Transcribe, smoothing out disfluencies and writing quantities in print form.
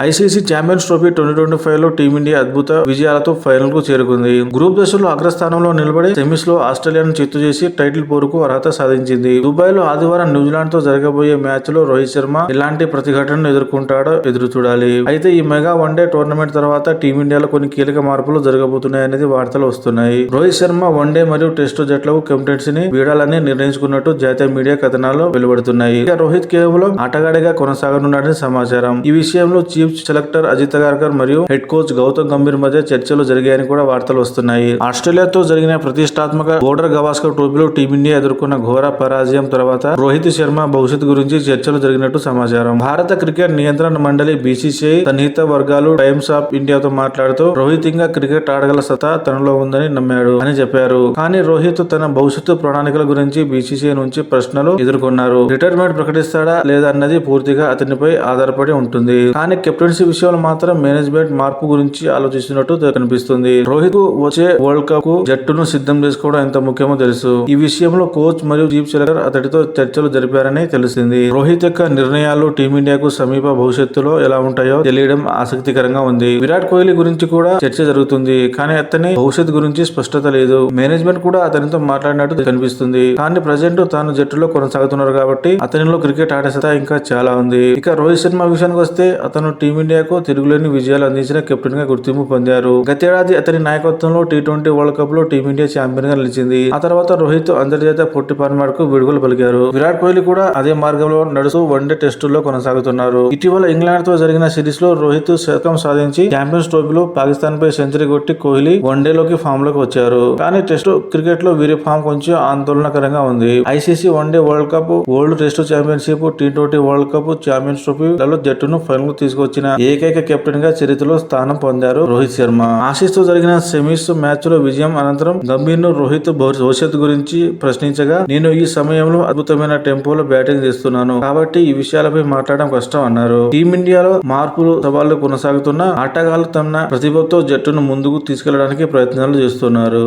ICC champions trophy 2025 లో team India అద్భుత విజయాలతో ఫైనల్ కు చేరుకుంది. గ్రూప్ దశలో అగ్రస్థానంలో నిలబడి సెమీస్ లో ఆస్ట్రేలియాను చిత్తు చేసి టైటిల్ పోరుకు అర్హత సాధించింది. దుబాయ్ లో ఆదివారం న్యూజిలాండ్ తో జరగబోయే మ్యాచ్ లో రోహిత్ శర్మ ఎలాంటి ప్రతిఘటనను ఎదుర్కొంటాడో ఎదురు చూడాలి. అయితే ఈ మెగా వన్డే టోర్నమెంట్ తర్వాత టీమిండియాలో కొన్ని కీలక మార్పులు జరగబోతున్నాయనేది వార్తలు వస్తున్నాయి. రోహిత్ శర్మ వన్డే మరియు టెస్టు జట్లకు కెప్టెన్సీని వీడాలని నిర్ణయించుకున్నట్టు జాతీయ మీడియా కథనాలు వెలువడుతున్నాయి. ఇక రోహిత్ కేవలం ఆటగాడిగా కొనసాగనున్నాడని సమాచారం. ఈ విషయంలో చీఫ్ సెలెక్టర్ అజిత్ అగర్కర్ మరియు హెడ్ కోచ్ గౌతమ్ గంభీర్ మధ్య చర్చలు జరిగాయని కూడా వార్తలు వస్తున్నాయి. ఆస్ట్రేలియాతో జరిగిన ప్రతిష్టాత్మక బోర్డర్ గవాస్కర్ ట్రోఫీలో టీమిండియా ఎదుర్కొన్న ఘోర పరాజయం తర్వాత రోహిత్ శర్మ భవిష్యత్తు గురించి చర్చలు జరిగినట్టు సమాచారం. భారత క్రికెట్ నియంత్రణ మండలి బీసీసీఐ సన్నిహిత వర్గాలు టైమ్స్ ఆఫ్ ఇండియాతో మాట్లాడుతూ రోహిత్ ఇంకా క్రికెట్ ఆడగల సత్తా తనలో ఉందని నమ్మాడు అని చెప్పారు. కానీ రోహిత్ తన భవిష్యత్తు ప్రణాళికల గురించి బీసీసీఐ నుంచి ప్రశ్నలు ఎదుర్కొన్నారు. రిటైర్మెంట్ ప్రకటిస్తాడా లేదా అన్నది పూర్తిగా అతనిపై ఆధారపడి ఉంటుంది. కానీ కెప్టెన్సీ విషయంలో మాత్రం మేనేజ్మెంట్ మార్పు గురించి ఆలోచిస్తున్నట్టు కనిపిస్తుంది. రోహిత్ కు వచ్చే వరల్డ్ కప్ కు జట్టును సిద్ధం చేసుకోవడం ఎంత ముఖ్యమో తెలుసు. ఈ విషయంలో కోచ్ మరియు చీఫ్ సెలెక్టర్ అతడితో చర్చలు జరిపారని తెలిసింది. రోహిత్ యొక్క నిర్ణయాలు టీమిండియాకు సమీప భవిష్యత్తులో ఎలా ఉంటాయో తెలియడం ఆసక్తికరంగా ఉంది. విరాట్ కోహ్లీ గురించి కూడా చర్చ జరుగుతుంది. కానీ అతని భవిష్యత్తు గురించి స్పష్టత లేదు. మేనేజ్మెంట్ కూడా అతనితో మాట్లాడినట్టు కనిపిస్తుంది. కానీ ప్రజెంట్ తాను జట్టులో కొనసాగుతున్నారు కాబట్టి అతనిలో క్రికెట్ ఆడే సత్తా ఇంకా చాలా ఉంది. ఇక రోహిత్ శర్మ విషయానికి వస్తే అతను టీమిండియాకు తిరుగులేని విజయాలు అందించిన కెప్టెన్ గా గుర్తింపు పొందారు. గతేడాది అతని నాయకత్వంలో టీ20 వరల్డ్ కప్ లో టీమిండియా ఛాంపియన్ గా నిలిచింది. ఆ తర్వాత రోహిత్ అంతర్జాతీయ పొట్టి ఫార్మాట్ కు విడుదల పలికారు. విరాట్ కోహ్లీ కూడా అదే మార్గంలో నడుస్తూ వన్డే టెస్టుల్లో కొనసాగుతున్నారు. ఇటీవల ఇంగ్లాండ్ తో జరిగిన సిరీస్ లో రోహిత్ శతకం సాధించి ఛాంపియన్స్ ట్రోఫీలో పాకిస్తాన్ పై సెంచరీ కొట్టి కోహ్లీ వన్డేలోకి ఫామ్ లోకి వచ్చారు. కానీ టెస్టు క్రికెట్ లో వీరి ఫామ్ కొంచెం ఆందోళనకరంగా ఉంది. ICC one day world cup, world test championship, T20 world cup, champions ట్రోఫీలలో జట్టును ఫైనల్ తీసుకొచ్చిన ఏకైక కెప్టెన్ గా చరిత్రలో స్థానం పొందారు రోహిత్ శర్మ. ఆసీస్తో జరిగిన సెమీస్ మ్యాచ్ లో విజయం అనంతరం గంభీర్ ను రోహిత్ భవిష్యత్తు గురించి ప్రశ్నించగా, నేను ఈ సమయంలో అద్భుతమైన టెంపోలో బ్యాటింగ్ చేస్తున్నాను కాబట్టి ఈ విషయాలపై మాట్లాడడం కష్టం అన్నారు. టీమిండియాలో మార్పులు సవాళ్లు కొనసాగుతున్న ఆటగాళ్లు తమ ప్రతిభతో జట్టును ముందుకు తీసుకెళ్లడానికి ప్రయత్నాలు చేస్తున్నారు.